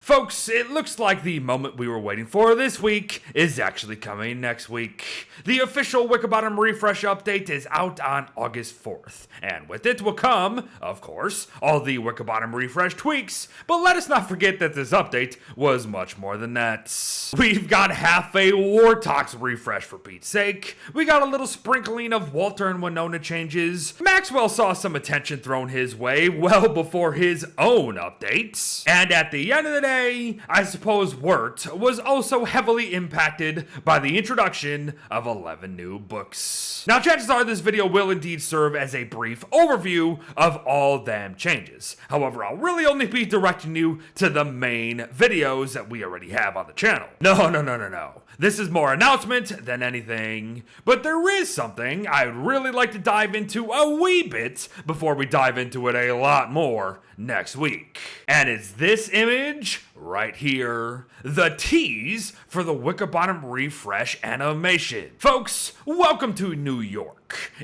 Folks, it looks like the moment we were waiting for this week is actually coming next week. The official Wickerbottom Refresh update is out on August 4th, and with it will come, of course, all the Wickerbottom Refresh tweaks, but let us not forget that this update was much more than that. We've got half a Wartox refresh for Pete's sake, we got a little sprinkling of Walter and Winona changes, Maxwell saw some attention thrown his way well before his own updates, and at the end of the day, I suppose Wurt was also heavily impacted by the introduction of 11 new books. Now, chances are this video will indeed serve as a brief overview of all them changes. However, I'll really only be directing you to the main videos that we already have on the channel. No. This is more announcement than anything, but there is something I'd really like to dive into a wee bit before we dive into it a lot more next week. And it's this image right here, the tease for the Wickerbottom Refresh animation. Folks, welcome to New York.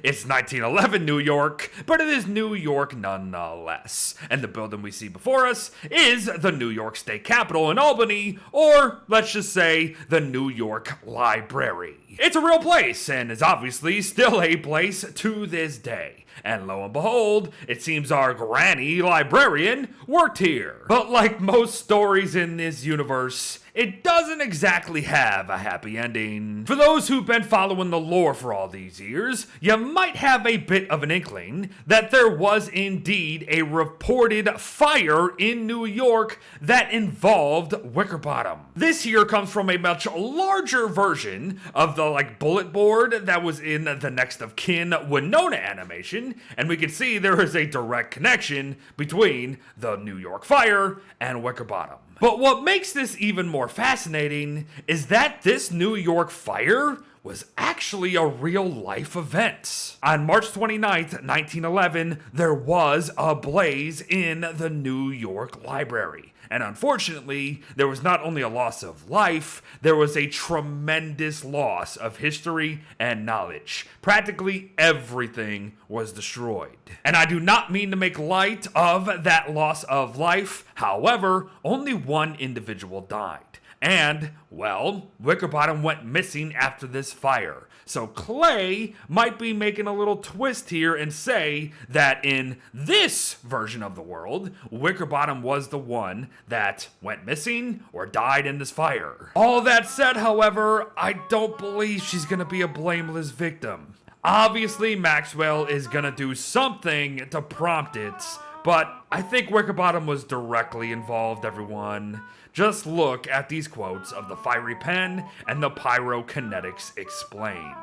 It's 1911 New York, but it is New York nonetheless. And the building we see before us is the New York State Capitol in Albany, or let's just say the New York Library. It's a real place, and is obviously still a place to this day. And lo and behold, it seems our granny librarian worked here. But like most stories in this universe, it doesn't exactly have a happy ending. For those who've been following the lore for all these years, you might have a bit of an inkling that there was indeed a reported fire in New York that involved Wickerbottom. This here comes from a much larger version of the bullet board that was in the Next of Kin Winona animation, and we can see there is a direct connection between the New York fire and Wickerbottom. But what makes this even more fascinating is that this New York fire was actually a real-life event. On March 29th, 1911, there was a blaze in the New York Library. And unfortunately, there was not only a loss of life, there was a tremendous loss of history and knowledge. Practically everything was destroyed. And I do not mean to make light of that loss of life. However, only one individual died. And, well, Wickerbottom went missing after this fire. So Clay might be making a little twist here and say that in this version of the world, Wickerbottom was the one that went missing or died in this fire. All that said, however, I don't believe she's gonna be a blameless victim. Obviously, Maxwell is gonna do something to prompt it, but I think Wickerbottom was directly involved, everyone. Just look at these quotes of the fiery pen and the pyrokinetics explained.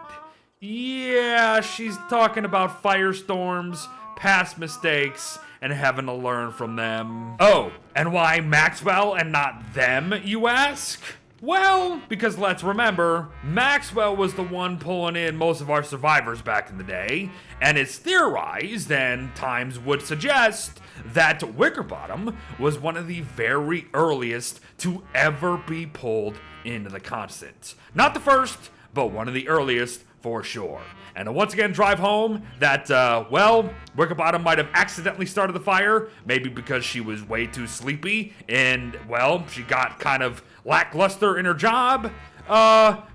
Yeah, she's talking about firestorms, past mistakes, and having to learn from them. Oh, and why Maxwell and not them, you ask? Well, because let's remember, Maxwell was the one pulling in most of our survivors back in the day, and it's theorized, and times would suggest, that Wickerbottom was one of the very earliest to ever be pulled into the continent. Not the first, but one of the earliest for sure. And to once again drive home that, Wickerbottom might have accidentally started the fire, maybe because she was way too sleepy, and, well, she got kind of lackluster in her job.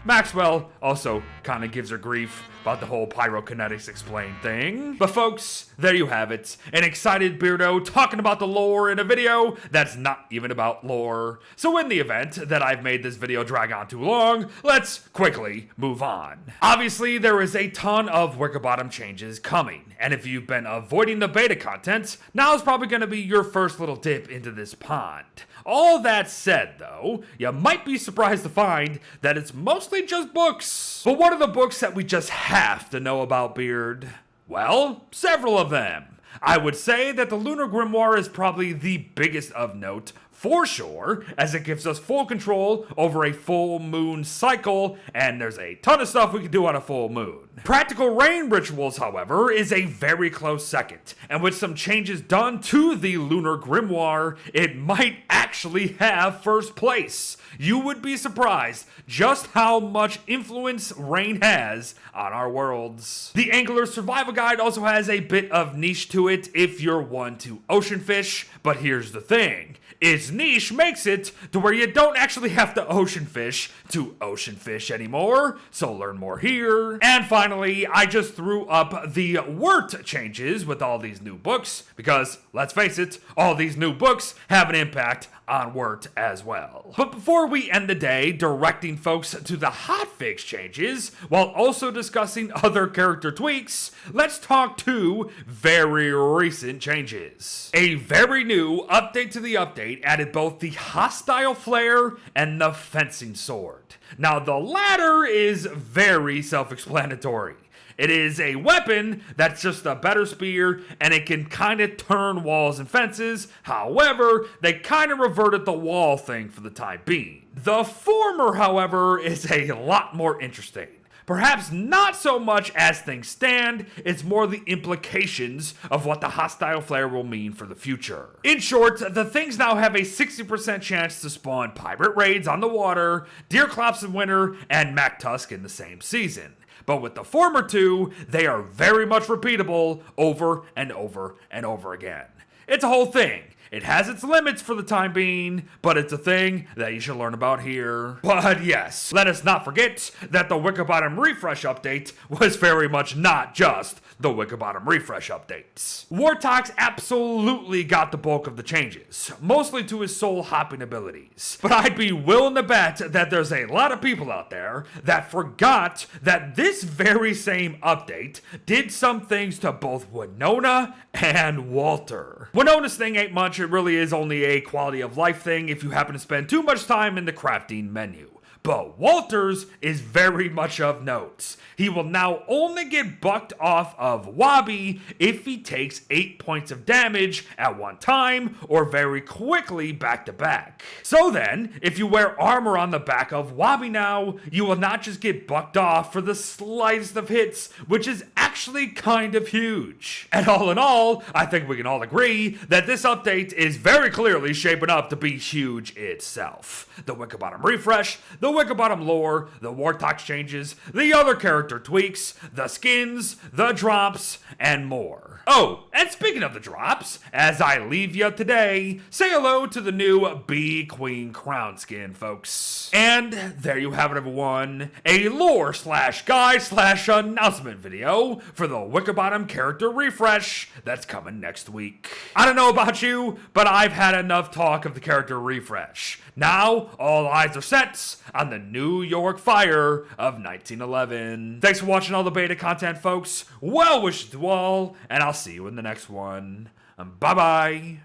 Maxwell also kind of gives her grief about the whole pyrokinetics explained thing. But folks, there you have it. An excited beardo talking about the lore in a video that's not even about lore. So in the event that I've made this video drag on too long, let's quickly move on. Obviously, there is a ton of Wickerbottom changes coming. And if you've been avoiding the beta content, now's probably going to be your first little dip into this pond. All that said, though, you might be surprised to find that it's mostly just books. But what are the books that we just have to know about, Beard? Well, several of them. I would say that the Lunar Grimoire is probably the biggest of note, for sure, as it gives us full control over a full moon cycle, and there's a ton of stuff we can do on a full moon. Practical rain rituals, however, is a very close second, and with some changes done to the Lunar Grimoire, it might actually have first place. You would be surprised just how much influence rain has on our worlds. The Angler's Survival Guide also has a bit of niche to it if you're one to ocean fish, but here's the thing. Its niche makes it to where you don't actually have to ocean fish anymore, so learn more here. And finally, I just threw up the Wurt changes with all these new books, because, let's face it, all these new books have an impact on Wurt as well. But before we end the day directing folks to the hotfix changes, while also discussing other character tweaks, let's talk two very recent changes. A very new update to the update added both the hostile flare and the fencing sword. Now the latter is very self-explanatory. It is a weapon that's just a better spear, and it can kind of turn walls and fences. However, they kind of reverted the wall thing for the time being. The former, however, is a lot more interesting. Perhaps not so much as things stand, it's more the implications of what the hostile flare will mean for the future. In short, the things now have a 60% chance to spawn pirate raids on the water, Deerclops in winter, and MacTusk in the same season. But with the former two, they are very much repeatable over and over and over again. It's a whole thing. It has its limits for the time being, but it's a thing that you should learn about here. But yes, let us not forget that the Wickerbottom Refresh update was very much not just the Wickerbottom Refresh updates. Wartox absolutely got the bulk of the changes, mostly to his soul hopping abilities. But I'd be willing to bet that there's a lot of people out there that forgot that this very same update did some things to both Winona and Walter. Winona's thing ain't much. It really is only a quality of life thing if you happen to spend too much time in the crafting menu. But Walter's is very much of note. He will now only get bucked off of Wabi if he takes 8 points of damage at one time or very quickly back to back. So then, if you wear armor on the back of Wabi now, you will not just get bucked off for the slightest of hits, which is actually kind of huge. And all in all, I think we can all agree that this update is very clearly shaping up to be huge itself. The Wickerbottom Refresh, the Wickerbottom lore, the Wartox changes, the other character tweaks, the skins, the drops, and more. Oh, and speaking of the drops, as I leave you today, say hello to the new Bee Queen crown skin, folks. And there you have it, everyone. A lore/guide/announcement video for the Wickerbottom character refresh that's coming next week. I don't know about you, but I've had enough talk of the character refresh. Now, all eyes are set on the New York Fire of 1911. Thanks for watching all the beta content, folks. Well wishes to all, and I'll see you in the next one. Bye-bye.